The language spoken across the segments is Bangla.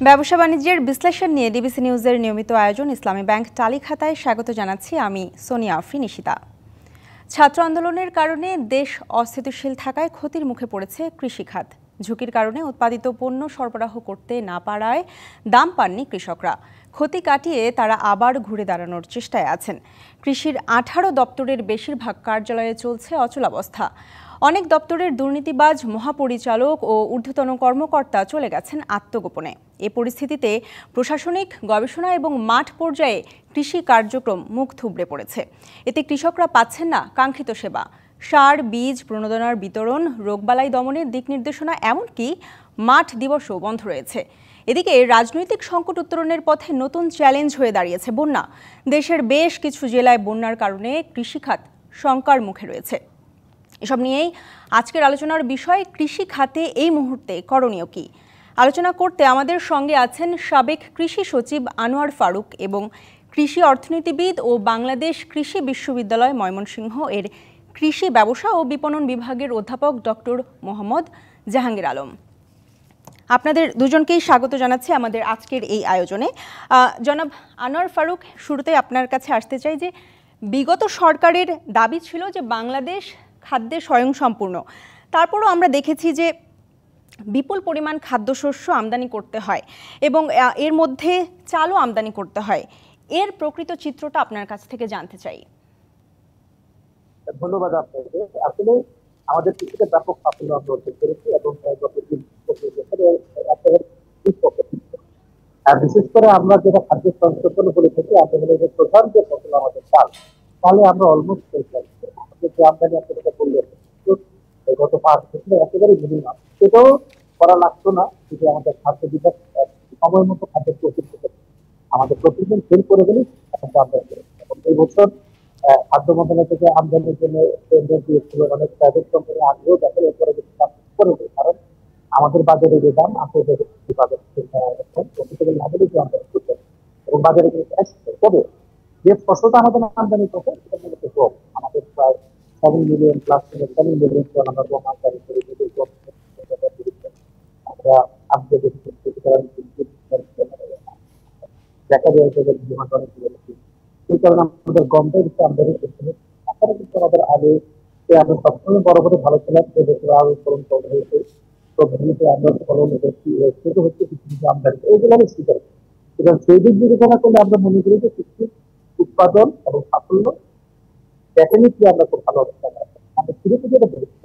ব্যবসা বাণিজ্যের বিশ্লেষণ নিয়ে ডিবিসি নিউজের নিয়মিত আয়োজন ইসলামী ব্যাংক টালি খাতায় স্বাগত জানাচ্ছি আমি সোনিয়া আফরিন নিশিতা। ছাত্র আন্দোলনের কারণে দেশ অস্থিতিশীল থাকায় ক্ষতির মুখে পড়েছে কৃষিখাত। ঝুঁকির কারণে উৎপাদিত পণ্য সরবরাহ করতে না পারায় দাম পাননি কৃষকরা। ক্ষতি কাটিয়ে তারা আবার ঘুরে দাঁড়ানোর চেষ্টায় আছেন। কৃষির 18 দপ্তরের বেশিরভাগ কার্যালয়ে চলছে অচলাবস্থা। অনেক দপ্তরের দুর্নীতিবাজ মহাপরিচালক ও ঊর্ধ্বতন কর্মকর্তা চলে গেছেন আত্মগোপনে। এ পরিস্থিতিতে প্রশাসনিক গবেষণা এবং মাঠ পর্যায়ে কৃষি কার্যক্রম মুখ থুবড়ে পড়েছে। এতে কৃষকরা পাচ্ছেন না কাঙ্ক্ষিত সেবা। সার, বীজ, প্রণোদনার বিতরণ, রোগবালাই দমনের দিক নির্দেশনা, এমনকি মাঠ দিবসও বন্ধ রয়েছে। এদিকে রাজনৈতিক সংকট উত্তরণের পথে নতুন চ্যালেঞ্জ হয়ে দাঁড়িয়েছে বন্যা। দেশের বেশ কিছু জেলায় বন্যার কারণে কৃষিখাত শঙ্কার মুখে রয়েছে। এসব নিয়েই আজকের আলোচনার বিষয়, কৃষি খাতে এই মুহূর্তে করণীয় কি। আলোচনা করতে আমাদের সঙ্গে আছেন সাবেক কৃষি সচিব আনোয়ার ফারুক এবং কৃষি অর্থনীতিবিদ ও বাংলাদেশ কৃষি বিশ্ববিদ্যালয় ময়মনসিংহ এর কৃষি ব্যবসা ও বিপণন বিভাগের অধ্যাপক ডক্টর মোহাম্মদ জাহাঙ্গীর আলম। আপনাদের দুজনকেই স্বাগত জানাচ্ছি আমাদের আজকের এই আয়োজনে। জনাব আনোয়ার ফারুক, শুরুতেই আপনার কাছে আসতে চাই যে বিগত সরকারের দাবি ছিল যে বাংলাদেশ খাদ্যে স্বয়ংসম্পূর্ণ। তারপরও আমরা দেখেছি যে বিপুল পরিমাণ খাদ্যশস্য আমদানি করতে হয় এবং এর মধ্যে চালও আমদানি করতে হয়। এর প্রকৃত চিত্রটা আপনার কাছ থেকে জানতে চাই। ধন্যবাদ আপনাকে। আসলে আমাদের কৃষিতে ব্যাপক সাফল্য আমরা অর্জন করেছি এবং বিশেষ করে আমরা যেটা খাদ্য সংশোধন বলে থাকি, আমাদের প্রধান যে ফসল আমাদের চাল, তাহলে আমরা অলমোস্ট আমাদের যে আমদানি আপনাকে বললেন গত 5 বছরে একেবারে মিনিমাম, সেটাও করা লাগতো না যদি আমাদের খাদ্য বিভাগ সময় মতো খাদ্য প্রস্তুত করতে। আমাদের প্রতিদিন ফেল করে গেলে আমদানি করে। এবং এই বছর খাদ্য মন্ত্রণালয় থেকে আমদানির জন্য টেন্ডার দিয়েছিল, অনেক প্রাইভেট কোম্পানি আগ্রহ দেখালে এরপরে কিছু কাজ করেছে। কারণ আমাদের বাজারে যে দাম আন্তর্জাতিক বাজার আমদানি করতে এবং বাজারে তবে যে ফসলটা আমাদের আমদানি করতে সেটা মূলত কম। আমাদের প্রায় 7 মিলিয়ন প্লাস 7 মিলিয়ন টন আমরা গম আমদানি করি। আমরা আন্তর্জাতিক দেখা যায় সেই কারণে আমাদের গমটাই বেশি আমদানি করতে হবে। তাছাড়া কিন্তু আমাদের আগে আমরা সবসময় বরাবরই ভালো ছিলাম, এবছর আরো ফলন কম হয়েছে। তো ভূমিতে আমরা ফলন সেটা হচ্ছে কিছু কিছু আমদানি, এইগুলো আমি স্বীকার করি। এবং সেই দিক বিবেচনা করলে আমরা মনে করি যে কৃষি উৎপাদন এবং সাফল্য ডেফিনেটলি আমরা খুব ভালো অবস্থায় আছি। আমরা শুরু থেকে যেটা বলেছি,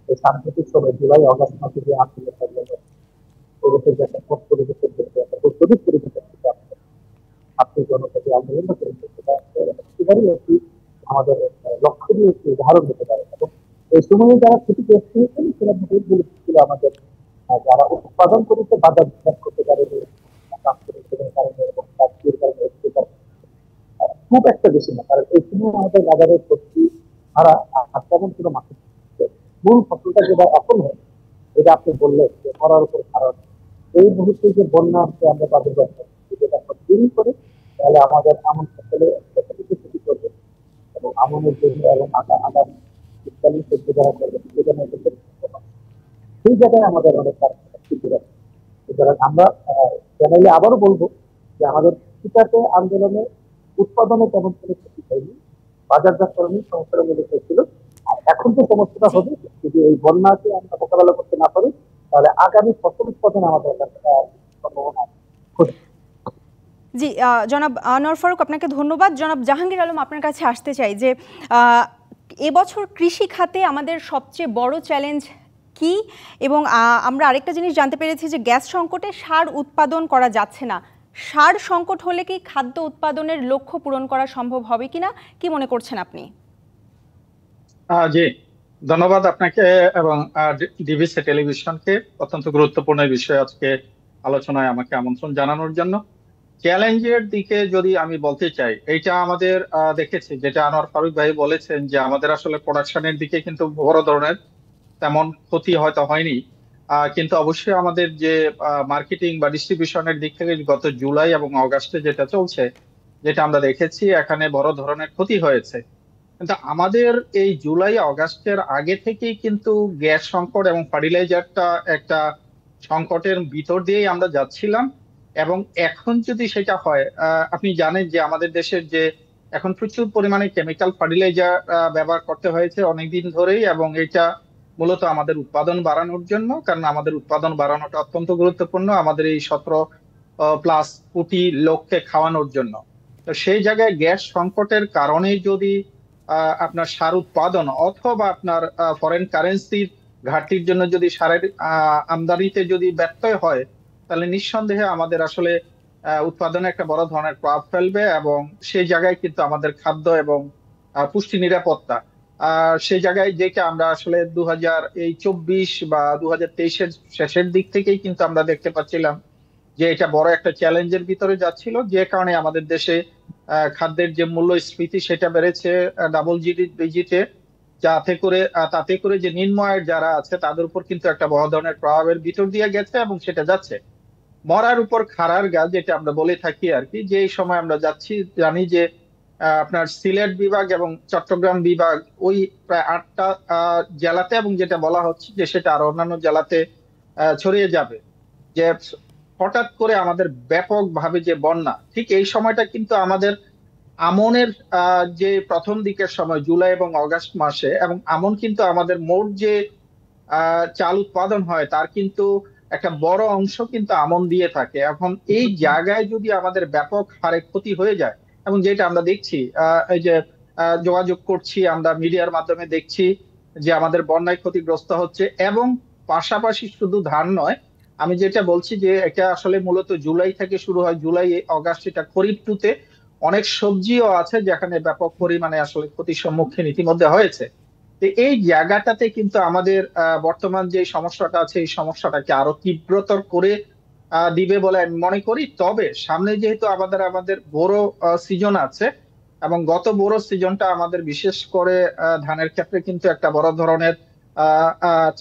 এই সাম্প্রতিক সময় জুলাই আগস্ট মাসে যে আন্দোলন প্রগতির যে একটা পথ পরিবর্তন করতে একটা বৈপ্লবিক পরিবর্তন করতে ছাত্র জনতাকে আন্দোলন করেছে, সেটা একেবারেই একটি আমাদের লক্ষ্য দিয়ে একটি উদাহরণ হতে পারে। এবং এই সময়ে যারা ক্ষতিগ্রস্ত হয়েছেন সেটা মোটেই বলেছিল আমাদের যারা উৎপাদন করেছে বাজার বিকাশ করতে পারে কারণে এবং কাজের কারণে খুব একটা বেশি না। কারণ এই সময় আমাদের বাজারের সত্যি ছাড়া তেমন কোনো মাত্রা মূল ফসলটা যেটা এখন হয়, এটা আপনি বললেন যে করার উপর কারণ এই মুহূর্তে যে বন্যা আমরা তাদের যেটা দেরি করে, তাহলে আমাদের আমন ফসলে ক্ষতি করবে এবং আমনের জন্য এবং আগামী শীতকালীন সবজি যারা করবে সেজন্য সেই জায়গায় আমাদের অনেক সুতরাং আমরা চ্যানেলে আবারও বলবো যে আমাদের কৃষিকাতে আন্দোলনে উৎপাদনে তেমন কোনো ক্ষতি হয়নি, বাজারজাতকরণের সমস্যার মধ্যে হয়েছিল। আর এখন যে সমস্যাটা হবে, যদি এই বন্যাকে আমরা মোকাবেলা করতে না পারি, তাহলে আগামী ফসল উৎপাদনে আমাদের সম্ভাবনা। জি, জনাব আনোয়ার ফারুক, আপনাকে ধন্যবাদ। জনাব জাহাঙ্গীর আলম, আপনার কাছে আসতে চাই যে এবছর কৃষি খাতে আমাদের সবচেয়ে বড় চ্যালেঞ্জ কি, এবং আমরা আরেকটা জিনিস জানতে পেরেছি যে গ্যাস সংকটে সার উৎপাদন করা যাচ্ছে না। সার সংকট হলে কি খাদ্য উৎপাদনের লক্ষ্য পূরণ করা সম্ভব হবে কিনা, কি মনে করছেন আপনি? জি, ধন্যবাদ আপনাকে এবং ডিবিসি টেলিভিশনকে অত্যন্ত গুরুত্বপূর্ণ বিষয় আজকে আলোচনায় আমাকে আমন্ত্রণ জানানোর জন্য। চ্যালেঞ্জের দিকে যদি আমি বলতে চাই, এইটা আমাদের দেখেছি যেটা আনোয়ার ফারুক ভাই বলেছেন যে আমাদের আসলে প্রোডাকশনের দিকে কিন্তু বড় ধরনের তেমন ক্ষতি হয়তো হয়নি, কিন্তু অবশ্যই আমাদের যে মার্কেটিং বা ডিস্ট্রিবিউশনের দিক থেকে গত জুলাই এবং অগাস্টে যেটা চলছে, যেটা আমরা দেখেছি এখানে বড় ধরনের ক্ষতি হয়েছে। কিন্তু আমাদের এই জুলাই অগাস্টের আগে থেকেই কিন্তু গ্যাস সংকট এবং ফার্টিলাইজারটা একটা সংকটের ভিতর দিয়েই আমরা যাচ্ছিলাম। এবং এখন যদি সেটা হয়, আপনি জানেন যে আমাদের দেশের যে এখন প্রচুর পরিমাণে কেমিক্যাল ফার্টিলাইজার ব্যবহার করতে হয়েছে অনেকদিন ধরেই, এবং এটা মূলত আমাদের উৎপাদন বাড়ানোর জন্য, কারণ আমাদের উৎপাদন বাড়ানোটা অত্যন্ত গুরুত্বপূর্ণ আমাদের এই 17+ কোটি লোককে খাওয়ানোর জন্য। তো সেই জায়গায় গ্যাস সংকটের কারণে যদি আপনার সার উৎপাদন অথবা আপনার ফরেন কারেন্সির ঘাটতির জন্য যদি সারের আমদানিতে যদি ব্যত্যয় হয়, তাহলে নিঃসন্দেহে আমাদের আসলে উৎপাদনে একটা বড় ধরনের প্রভাব ফেলবে, এবং সেই জায়গায় কিন্তু আমাদের খাদ্য এবং পুষ্টি নিরাপত্তা সেই জায়গায় যেটা আমরা আসলে 2024 বা 2023-এর শেষের দিক থেকেই কিন্তু আমরা দেখতে পাচ্ছিলাম যে এটা বড় একটা চ্যালেঞ্জের ভিতরে যাচ্ছিল, যে কারণে আমাদের দেশে খাদ্যের যে মূল্যস্ফীতি সেটা বেড়েছে ডাবল ডিজিটে, তাতে করে যে নিম্ন আয়ের যারা আছে তাদের উপর কিন্তু একটা বড় ধরনের প্রভাবের ভিতর দিয়ে গেছে, এবং সেটা যাচ্ছে। মরার উপর খাড়ার গাছ যেটা আমরা বলে থাকি আর কি, যে এই সময় আমরা যাচ্ছি, জানি যে আপনার সিলেট বিভাগ এবং চট্টগ্রাম বিভাগ ওই প্রায় 8টা জেলাতে, এবং যেটা বলা হচ্ছে যে সেটা আরো অন্যান্য জেলাতে ছড়িয়ে যাবে, যে হঠাৎ করে আমাদের ব্যাপক ভাবে যে বন্যা, ঠিক এই সময়টা কিন্তু আমাদের আমনের যে প্রথম দিকের সময় জুলাই এবং আগস্ট মাসে, এবং আমন কিন্তু আমাদের মোট যে চাল উৎপাদন হয় তার কিন্তু একটা বড় অংশ কিন্তু আমন দিয়ে থাকে। এখন এই জায়গায় যদি আমাদের ব্যাপক হারে ক্ষতি হয়ে যায়, এবং যেটা আমরা দেখছি এই যে যোগাযোগ করছি আমরা মিডিয়ার মাধ্যমে দেখছি যে আমাদের বন্যায় ক্ষতিগ্রস্ত হচ্ছে, এবং পাশাপাশি শুধু ধান নয়, আমি যেটা বলছি যে এটা আসলে মূলত জুলাই থেকে শুরু হয়, জুলাই অগাস্ট এটা খরিফ টুতে অনেক সবজিও আছে যেখানে ব্যাপক পরিমাণে আসলে ক্ষতির সম্মুখীন ইতিমধ্যে হয়েছে। তো এই জায়গাটাতে কিন্তু আমাদের বর্তমান যে সমস্যাটা আছে এই সমস্যাটাকে আরো তীব্রতর করে দিবে বলে আমি মনে করি। তবে সামনে যেহেতু আমাদের বড় সিজন আছে, এবং গত বড় সিজনটা আমাদের বিশেষ করে ধানের ক্ষেত্রে কিন্তু একটা বড় ধরনের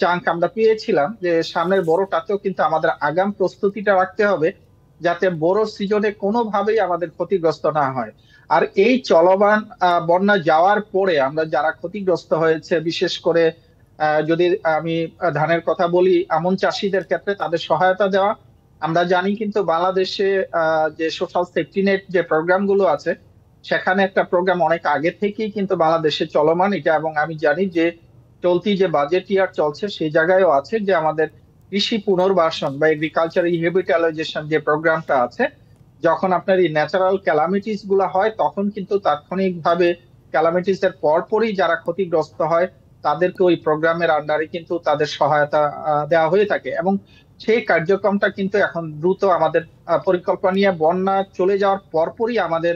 চাঙ্ক আমরা পেয়েছিলাম, যে সামনের বড়টাতেও কিন্তু আমাদের আগাম প্রস্তুতিটা রাখতে হবে যাতে বড় সিজনে কোনোভাবেই আমাদের ক্ষতিগ্রস্ত না হয়। আর এই চলমান বন্যা যাওয়ার পরে আমরা যারা ক্ষতিগ্রস্ত হয়েছে, বিশেষ করে যদি আমি ধানের কথা বলি, আমন চাষীদের ক্ষেত্রে তাদের সহায়তা দেওয়া। আমরা জানি কিন্তু বাংলাদেশে যে সোশ্যাল সেফটি নেট যে প্রোগ্রাম গুলো আছে, সেখানে একটা প্রোগ্রাম অনেক আগে থেকেই কিন্তু বাংলাদেশে চলমান এটা, এবং আমি জানি যে চলতি যে বাজেট ইয়ার চলছে সেই জায়গায়ও আছে যে আমাদের কৃষি পুনর্বাসন বা এগ্রিকালচার রিহেবিলিটেশন যে প্রোগ্রামটা আছে, যখন আপনার এই ন্যাচারাল ক্যালামিটিস গুলা হয় তখন কিন্তু তাৎক্ষণিকভাবে ক্যালামিটিস এর পরপরই যারা ক্ষতিগ্রস্ত হয় তাদেরকে ওই প্রোগ্রামের আন্ডারে কিন্তু তাদের সহায়তা দেওয়া হয়ে থাকে, এবং সেই কার্যক্রমটা কিন্তু এখন দ্রুত আমাদের পরিকল্পনা নিয়ে বন্যা চলে যাওয়ার পরপরই আমাদের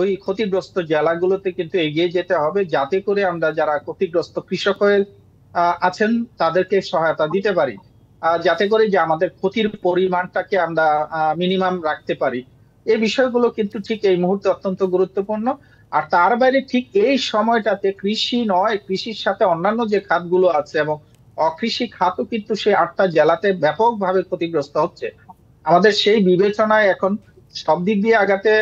ওই ক্ষতিগ্রস্ত জেলাগুলোতে কিন্তু এগিয়ে যেতে হবে, যাতে করে আমরা যারা ক্ষতিগ্রস্ত কৃষক হয়ে আছেন তাদেরকে সহায়তা দিতে পারি, যাতে করে যে আমাদের ক্ষতির পরিমাণটাকে আমরা মিনিমাম রাখতে পারি। এই বিষয়গুলো কিন্তু ঠিক এই মুহূর্তে অত্যন্ত গুরুত্বপূর্ণ। আর তার বাইরে ঠিক এই সময়টাতে কৃষি নয়, কৃষির সাথে অন্যান্য যে খাতগুলো আছে এবং অকৃষি খাতও কিন্তু সেই 8টা জেলাতে ব্যাপকভাবে ক্ষতিগ্রস্ত হচ্ছে। আমাদের সেই বিবেচনায় এখন সব দিক দিয়ে আগাতে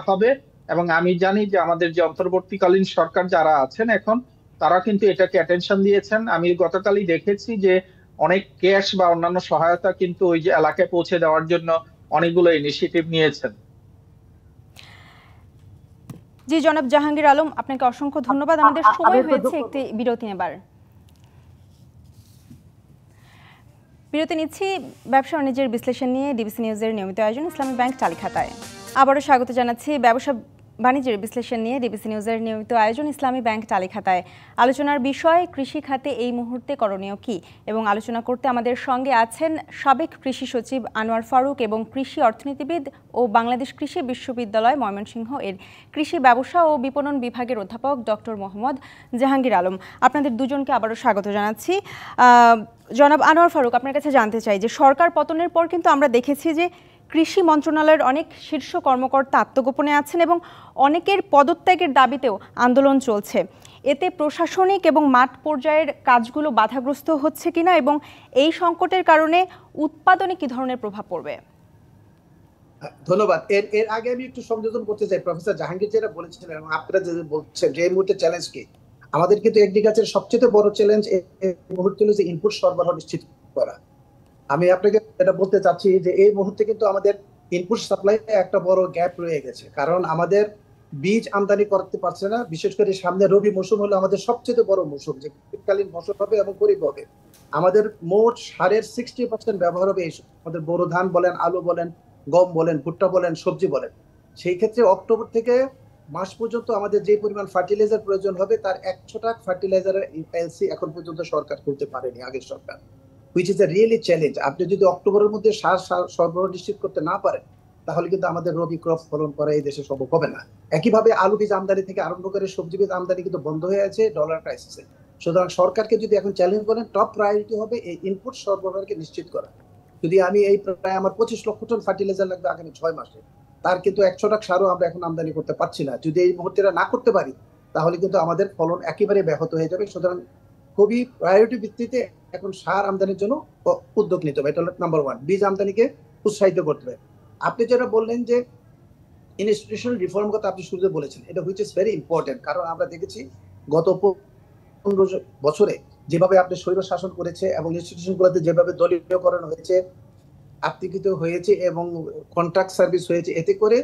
হবে, এবং আমি জানি যে আমাদের যে অন্তর্বর্তীকালীন সরকার যারা আছেন এখন, তারা কিন্তু এটাকে অ্যাটেনশন দিয়েছেন। আমি গতকালই দেখেছি যে অনেক ক্যাশ বা অন্যান্য সহায়তা কিন্তু ওই যে এলাকায় পৌঁছে দেওয়ার জন্য অনেকগুলো ইনিশিয়েটিভ নিয়েছেন। জি জনাব জাহাঙ্গীর আলম, আপনাকে অসংখ্য ধন্যবাদ। আমাদের সময় হয়েছে একটি বিরতি নেবার। বিরতি নিচ্ছি। ব্যবসা বাণিজ্যের বিশ্লেষণ নিয়ে ডিবিসি নিউজের নিয়মিত আয়োজন ইসলামী ব্যাংক টালিখাতায়। আবারও স্বাগত জানাচ্ছি ব্যবসা বাণিজ্যের বিশ্লেষণ নিয়ে ডিবিসি নিউজের নিয়মিত আয়োজন ইসলামী ব্যাংক টালিখাতায়। আলোচনার বিষয় কৃষি খাতে এই মুহূর্তে করণীয় কি, এবং আলোচনা করতে আমাদের সঙ্গে আছেন সাবেক কৃষি সচিব আনোয়ার ফারুক এবং কৃষি অর্থনীতিবিদ ও বাংলাদেশ কৃষি বিশ্ববিদ্যালয় ময়মনসিংহ এর কৃষি ব্যবসা ও বিপণন বিভাগের অধ্যাপক ডক্টর মোহাম্মদ জাহাঙ্গীর আলম। আপনাদের দুজনকে আবারও স্বাগত জানাচ্ছি। জনাব আনোয়ার ফারুক, আপনার কাছে জানতে চাই যে সরকার পতনের পর কিন্তু আমরা দেখেছি যে কৃষি মন্ত্রণালয়ের অনেক শীর্ষ কর্মকর্তা আত্মগোপনে আছেন এবং অনেকের পদত্যাগের দাবিতেও আন্দোলন চলছে। এতে প্রশাসনিক এবং মাঠ পর্যায়ের কাজগুলো বাধাগ্রস্ত হচ্ছে কিনা, এবং এই সংকটের কারণে উৎপাদনে কি ধরনের প্রভাব পড়বে? ধন্যবাদ। এর আগে আমি একটু সংযোজন করতে চাই প্রফেসর জাহাঙ্গীর যেটা বলেছিলেন এবং আপনারা যে বলছেন যে এই মুহূর্তে চ্যালেঞ্জ কি। আমাদের কিন্তু এগ্রিকালচারের সবচেয়ে বড় চ্যালেঞ্জ এই মুহূর্তে হলো যে ইনপুট সরবরাহ নিশ্চিত করা। আমি আপনাকে এটা বলতে চাচ্ছি যে এই মুহূর্তে কিন্তু আমাদের ইনপুট সাপ্লাই একটা বড় গ্যাপ রয়ে গেছে, কারণ আমাদের বীজ আমদানি করতে পারছে না। বিশেষ করে সামনে রবি মৌসুম হলো আমাদের সবচেয়ে বড় মৌসুম, যে শীতকালীন ফসল হবে এবং খরিফ হবে। আমাদের মোট সারের 60% ব্যবহার হবে এই আমাদের বোরো ধান বলেন, আলু বলেন, গম বলেন, ভুট্টা বলেন, সবজি বলেন। সেই ক্ষেত্রে অক্টোবর থেকে মাস পর্যন্ত আমাদের যে পরিমাণ ফার্টিলাইজার প্রয়োজন হবে তার 100 ফার্টিলাইজারের এলসি এখন পর্যন্ত সরকার করতে পারেনি, আগের সরকার, which is a really challenge. আপনি যদি অক্টোবরের মধ্যে সার সরবরাহ নিশ্চিত করতে না পারেন, তাহলে কিন্তু আমাদের রবি ক্রপ ফলন করা এই দেশে সম্ভব হবে না। একইভাবে আলু বীজ আমদানি থেকে আরম্ভ করে সবজি বীজ আমদানি কিন্তু বন্ধ হয়ে আছে ডলার ক্রাইসিসে। সুতরাং সরকারকে যদি এখন চ্যালেঞ্জ করেন, টপ প্রায়োরিটি হবে এই ইনপুট সরবরাহকে নিশ্চিত করা। যদি আমি এই প্রায় আমার 25 লক্ষ টন ফার্টিলাইজার লাগবে আগামী 6 মাসে, তার কিন্তু 100 সারও আমরা এখন আমদানি করতে পারছি না। যদি এই মুহূর্তে না করতে পারি, তাহলে কিন্তু আমাদের ফলন একেবারে ব্যাহত হয়ে যাবে। সুতরাং খুবই প্রায়োরিটি ভিত্তিতে এখন সার আমদানির জন্য উদ্যোগ নিতে হবে। এটা হলো নাম্বার 1, বীজ আমদানিকে উৎসাহিত করতে হবে। আপনি যেটা বললেন যে ইনস্টিটিউশনাল রিফর্ম কথা আপনি শুরুতে বলেছেন, এটা হুইচ ইজ ভেরি ইম্পর্টেন্ট। কারণ আমরা দেখেছি গত 15 বছরে যেভাবে আপনি স্বৈর শাসন করেছে এবং ইনস্টিটিউশনগুলোতে যেভাবে দলীয়করণ হয়েছে, আত্মীকৃত হয়েছে এবং কন্ট্রাক্ট সার্ভিস হয়েছে, এতে করে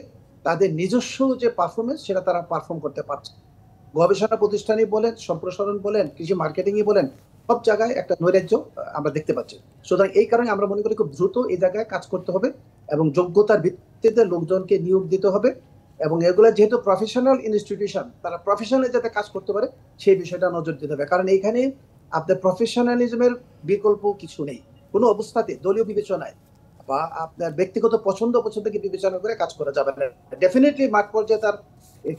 তাদের নিজস্ব যে পারফরমেন্স সেটা তারা পারফর্ম করতে পারছে। গবেষণা প্রতিষ্ঠানই বলেন, সম্প্রসারণ বলেন, কৃষি মার্কেটিংই বলেন, সব জায়গায় একটা নৈরাজ্য আমরা দেখতে পাচ্ছি। সুতরাং এই কারণে আমরা মনে করি খুব দ্রুত এই জায়গায় কাজ করতে হবে এবং যোগ্যতার ভিত্তিতে লোকজনকে নিয়োগ দিতে হবে। এবং এগুলা যেহেতু প্রফেশনাল ইনস্টিটিউশন, তারা প্রফেশনালি যাতে কাজ করতে পারে সেই বিষয়টা নজর দিতে হবে। কারণ এইখানে আপনার প্রফেশনালিজমের বিকল্প কিছু নেই, কোনো অবস্থাতে দলীয় বিবেচনায় বা আপনার ব্যক্তিগত পছন্দকে বিবেচনা করে কাজ করা যাবে না। ডেফিনেটলি মাঠ পর্যায়ে তার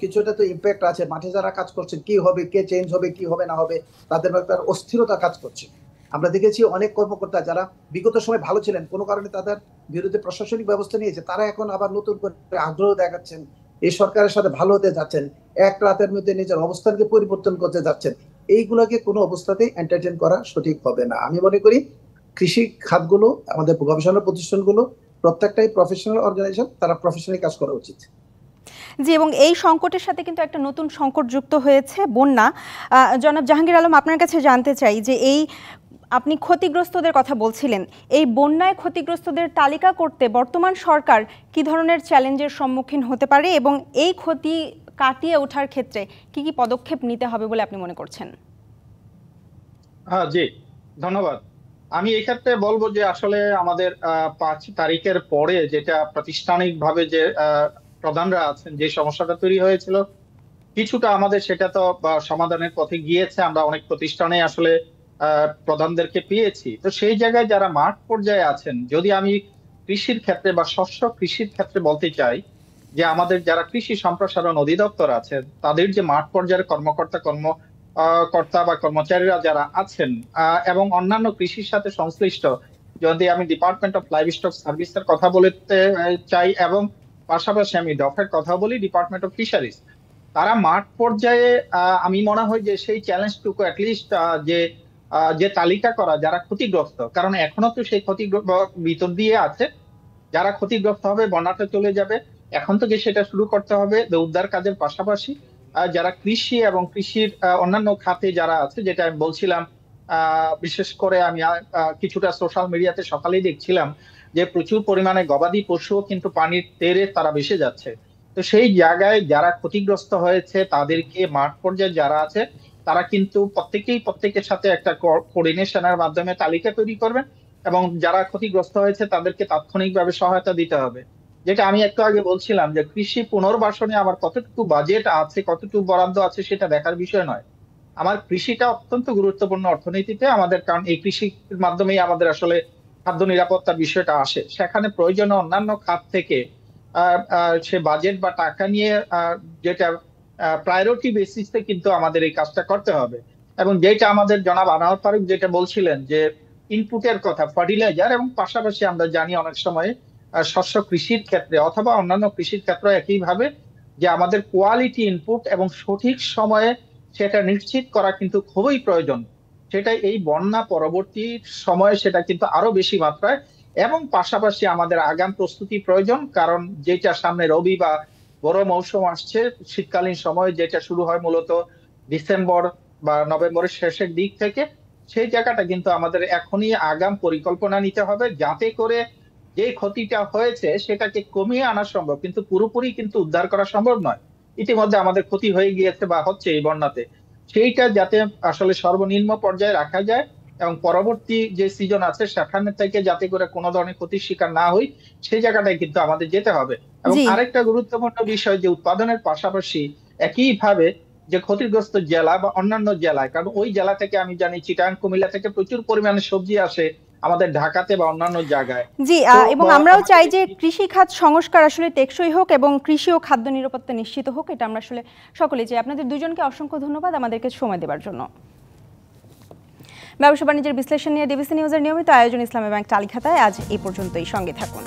কিছুটা তো ইম্প্যাক্ট আছে। মাঠে যারা কাজ করছেন, কি হবে, কে চেঞ্জ হবে, কি হবে না হবে, তাদের ব্যাপারে অস্থিরতা কাজ করছে। আমরা দেখেছি অনেক কর্মকর্তা যারা বিগত সময় ভালো ছিলেন, কোনো কারণে তাদের বিরুদ্ধে প্রশাসনিক ব্যবস্থা নিয়েছে, তারা এখন আবার নতুন করে আগ্রহ দেখাচ্ছেন, এই সরকারের সাথে ভালো হতে যাচ্ছেন, এক রাতের মধ্যে নিজের অবস্থানকে পরিবর্তন করতে যাচ্ছেন। এইগুলোকে কোনো অবস্থাতেই এন্টারটেইন করা সঠিক হবে না। আমি মনে করি কৃষি খাতগুলো, আমাদের গবেষণা প্রতিষ্ঠানগুলো প্রত্যেকটাই প্রফেশনাল অর্গানাইজেশন, তারা প্রফেশনালি কাজ করা উচিত। জি, এবং এই সংকটের সাথে কিন্তু একটা নতুন সংকট যুক্ত হয়েছে, বন্যা। জনাব জাহাঙ্গীর আলম, আপনার কাছে জানতে চাই যে এই আপনি ক্ষতিগ্রস্তদের কথা বলছিলেন, এই বন্যায় ক্ষতিগ্রস্তদের তালিকা করতে বর্তমান সরকার কি ধরনের চ্যালেঞ্জের সম্মুখীন হতে পারে এবং এই ক্ষতি কাটিয়ে ওঠার ক্ষেত্রে কি কি পদক্ষেপ নিতে হবে বলে আপনি মনে করছেন? হ্যাঁ, জি, ধন্যবাদ। আমি এই ক্ষেত্রে বলবো যে আসলে আমাদের 5 তারিখের পরে যেটা প্রাতিষ্ঠানিকভাবে যে প্রধানরা আছেন, যে সমস্যাটা তৈরি হয়েছিল, কিছুটা আমাদের সেটা তো সমাধানের পথে গিয়েছে। আমরা অনেক প্রতিষ্ঠানে আসলে প্রধানদেরকে পেয়েছি। তো সেই জায়গায় যারা মাঠ পর্যায়ে আছেন, যদি আমি কৃষির ক্ষেত্রে বা শস্য কৃষির ক্ষেত্রে বলতে চাই, যে আমাদের যারা কৃষি সম্প্রসারণ অধিদপ্তর আছে, তাদের যে মাঠ পর্যায়ের কর্তা বা কর্মচারীরা যারা আছেন, এবং অন্যান্য কৃষির সাথে সংশ্লিষ্ট, যদি আমি ডিপার্টমেন্ট অফ লাইভস্টক সার্ভিসের কথা বলতে চাই, এবং পাশাপাশি আমি ডফের কথা বলি, ডিপার্টমেন্ট অফ ফিশারিজ, তারা মাঠ পর্যায়ে আমি মনে হয় যে সেই চ্যালেঞ্জটুকু অ্যাটলিস্ট যে তালিকা করা যারা ক্ষতিগ্রস্ত, কারণ এখনো তো সেই ক্ষতি ভিতর দিয়ে আছে, যারা ক্ষতিগ্রস্ত হবে, বন্যাটা চলে যাবে, এখন থেকে সেটা শুরু করতে হবে উদ্ধার কাজের পাশাপাশি। যারা কৃষি এবং কৃষির অন্যান্য খাতে যারা আছে, যেটা আমি বলছিলাম, বিশেষ করে আমি কিছুটা সোশ্যাল মিডিয়াতে সকালেই দেখছিলাম যে প্রচুর পরিমাণে গবাদি পশুও কিন্তু পানির তেরে তারা ভেসে যাচ্ছে। তো সেই জায়গায় যারা ক্ষতিগ্রস্ত হয়েছে, তাদেরকে মাঠ পর্যায়ে যারা আছে, তারা কিন্তু প্রত্যেকের সাথে একটা কোঅর্ডিনেশনের মাধ্যমে তালিকা তৈরি করবেন এবং যারা ক্ষতিগ্রস্ত হয়েছে তাদেরকে তাৎক্ষণিকভাবে সহায়তা দিতে হবে। যেটা আমি একটু আগে বলছিলাম যে কৃষি পুনর্বাসনে আবার কতটুকু বাজেট আছে, কতটুকু বরাদ্দ আছে সেটা দেখার বিষয় নয়। আমার কৃষিটা অত্যন্ত গুরুত্বপূর্ণ অর্থনীতিতে আমাদের, কারণ এই কৃষির মাধ্যমেই আমাদের আসলে খাদ্য নিরাপত্তার বিষয়টা আসে। সেখানে প্রয়োজনীয় অন্যান্য খাত থেকে সে বাজেট বা টাকা নিয়ে যেটা প্রায়োরিটি বেসিসে কিন্তু আমাদের এই কাজটা করতে হবে। এবং যেটা আমাদের জনাব আনোয়ার ফারুক যেটা বলছিলেন যে ইনপুটের কথা, ফার্টিলাইজার, এবং পাশাপাশি আমরা জানি অনেক সময় শস্য কৃষির ক্ষেত্রে অথবা অন্যান্য কৃষির ক্ষেত্রে একইভাবে যে আমাদের কোয়ালিটি ইনপুট এবং সঠিক সময়ে সেটা নিশ্চিত করা কিন্তু খুবই প্রয়োজন। সেটা এই বন্যা পরবর্তী সময়ে সেটা কিন্তু আরো বেশি মাত্রায়, এবং পাশাপাশি আমাদের আগাম প্রস্তুতি প্রয়োজন, কারণ যেটা সামনে রবি বা বড় মৌসুম আসছে, শীতকালীন সময় যেটা শুরু হয় মূলত ডিসেম্বর বা নভেম্বরের শেষের দিক থেকে, সেই জায়গাটা কিন্তু আমাদের এখনই আগাম পরিকল্পনা নিতে হবে, যাতে করে যে ক্ষতিটা হয়েছে সেটাকে কমিয়ে আনা সম্ভব, কিন্তু পুরোপুরি কিন্তু উদ্ধার করা সম্ভব নয়। ইতিমধ্যে আমাদের ক্ষতি হয়ে গিয়েছে বা হচ্ছে এই বন্যাতে, সেইটা যাতে আসলে সর্বনিম্ন পর্যায়ে রাখা যায় এবং পরবর্তী যে সিজন আছে সেখানে থেকে যাতে করে কোনো ধরনের ক্ষতির শিকার না হই, সেই জায়গাটায় কিন্তু আমাদের যেতে হবে। এবং জি। আরেকটা গুরুত্বপূর্ণ বিষয় যে উৎপাদনের পাশাপাশি একইভাবে যে ক্ষতিগ্রস্ত জেলা বা অন্যান্য জেলায়, কারণ ওই জেলা থেকে আমি জানি চিটাং কুমিল্লা থেকে প্রচুর পরিমাণে সবজি আসে আমাদের ঢাকাতে বা অন্যান্য জায়গায়। জি, তো এবং আমরাও আমাদের চাই যে কৃষি খাত সংস্কার আসলে টেকসই হোক এবং কৃষি ও খাদ্য নিরাপত্তা নিশ্চিত হোক, এটা আমরা আসলে সকলেই চাই। আপনাদের দুজনকে অসংখ্য ধন্যবাদ আমাদেরকে সময় দেওয়ার জন্য। ব্যবসা বাণিজ্যের বিশ্লেষণ নিয়ে ডিবিসি নিউজের নিয়মিত আয়োজন ইসলামী ব্যাংক টালিখাতায় আজ এই পর্যন্তই। সঙ্গে থাকুন।